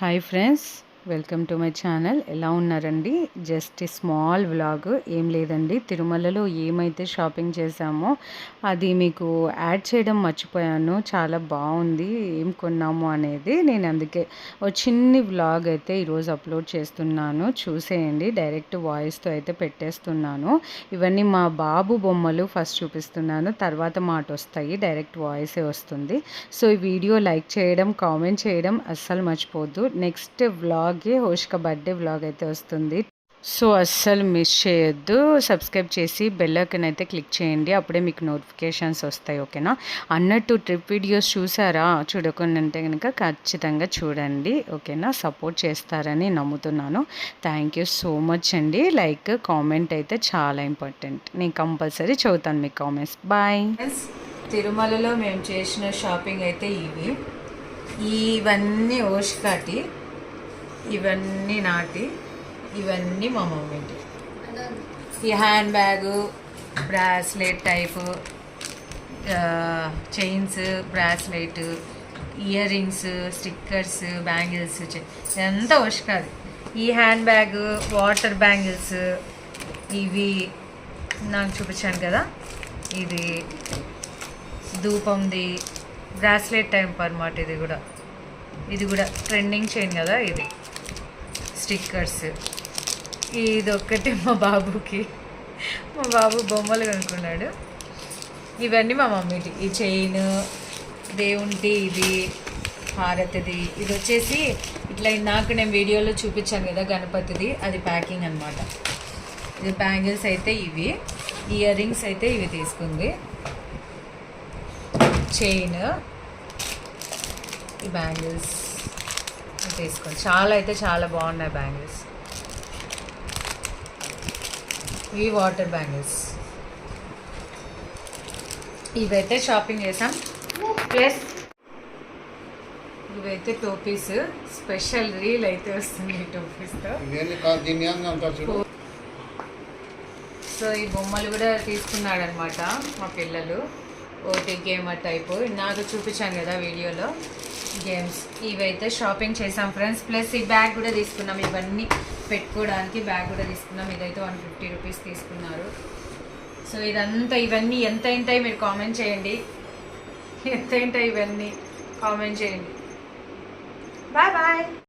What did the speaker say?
Hi friends, welcome to my channel. ఎలా ఉన్నారండి? Just small vlog, ఏం లేదండి. తిరుమలలో ఏమైతే షాపింగ్ చేశామో అది మీకు యాడ్ చేయడం మర్చిపోయాను. చాలా బాగుంది ఏం కొన్నాము అనేది. నేను అందుకే ఒక చిన్ని వ్లాగ్ అయితే ఈరోజు అప్లోడ్ చేస్తున్నాను, చూసేయండి. డైరెక్ట్ వాయిస్తో అయితే పెట్టేస్తున్నాను. ఇవన్నీ మా బాబు బొమ్మలు ఫస్ట్ చూపిస్తున్నాను, తర్వాత మాట వస్తాయి, డైరెక్ట్ వాయిసే వస్తుంది. సో ఈ వీడియో లైక్ చేయడం, కామెంట్ చేయడం అస్సలు మర్చిపోవద్దు. నెక్స్ట్ వ్లాగే హోషిక బర్త్డే వ్లాగ్ అయితే వస్తుంది, సో అస్సలు మిస్ చేయొద్దు. సబ్స్క్రైబ్ చేసి బెల్ ఐకాన్ అయితే క్లిక్ చేయండి, అప్పుడే మీకు నోటిఫికేషన్స్ వస్తాయి. ఓకేనా? అన్నట్టు ట్రిప్ వీడియోస్ చూసారా? చూడకుండా ఉంటే కనుక ఖచ్చితంగా చూడండి. ఓకేనా? సపోర్ట్ చేస్తారని నమ్ముతున్నాను. థ్యాంక్ యూ సో మచ్ అండి. లైక్ కామెంట్ అయితే చాలా ఇంపార్టెంట్. నేను కంపల్సరీ చదువుతాను మీ కామెంట్స్. బాయ్. తిరుమలలో మేము చేసిన షాపింగ్ అయితే ఇవన్నీ ఓష్కాటి, ఇవన్నీ నాటి, ఇవన్నీ మా మమ్మీటి. ఈ hand bag, bracelet type, chains, bracelet, ear rings, stickers, bangles, ఇదంతా ఓష్కాది. ఈ హ్యాండ్ బ్యాగ్, వాటర్ బ్యాంగిల్స్, ఇవి నాకు చూపించాను కదా, ఇది ధూపంది బ్రాస్లెట్ టైప్ అన్నమాట. ఇది కూడా ట్రెండింగ్ చైన్ కదా. ఇది స్టిక్కర్స్, ఇది ఒక్కటి మా బాబుకి, మా బాబు బొమ్మలు కొనుక్కున్నాడు. ఇవన్నీ మా మమ్మీటి. ఈ చైన్ దేవుంటి, ఇది హారతిది. ఇది వచ్చేసి ఇట్లా ఇందాక నేను వీడియోలో చూపించాను కదా గణపతిది, అది ప్యాకింగ్ అనమాట. ఇది బ్యాంగిల్స్ అయితే ఇవి, ఇయర్ రింగ్స్ అయితే ఇవి తీసుకుంది, చైన్, ఈ బ్యాంగిల్స్ తీసుకోండి. చాలా బాగున్నాయి బ్యాంగిల్స్. ఇవి వాటర్ బ్యాంగిల్స్. ఇవైతే షాపింగ్ చేసాం. ప్లస్ ఇవైతే టోపీస్, స్పెషల్ రీల్ అయితే వస్తుంది ఈ టోపీస్తో. సో ఈ బొమ్మలు కూడా తీసుకున్నాడు అనమాట మా పిల్లలు. ఓటీ గేమర్ టైపు నాకు చూపించాను కదా వీడియోలో, గేమ్స్. ఇవైతే షాపింగ్ చేసాం ఫ్రెండ్స్. ప్లస్ ఈ బ్యాగ్ కూడా తీసుకున్నాం, ఇవన్నీ పెట్టుకోవడానికి బ్యాగ్ కూడా తీసుకున్నాం. ఇదైతే 150 రూపీస్ తీసుకున్నారు. సో ఇవన్నీ ఎంత మీరు కామెంట్ చేయండి, ఎంత ఇవన్నీ కామెంట్ చేయండి. Bye bye.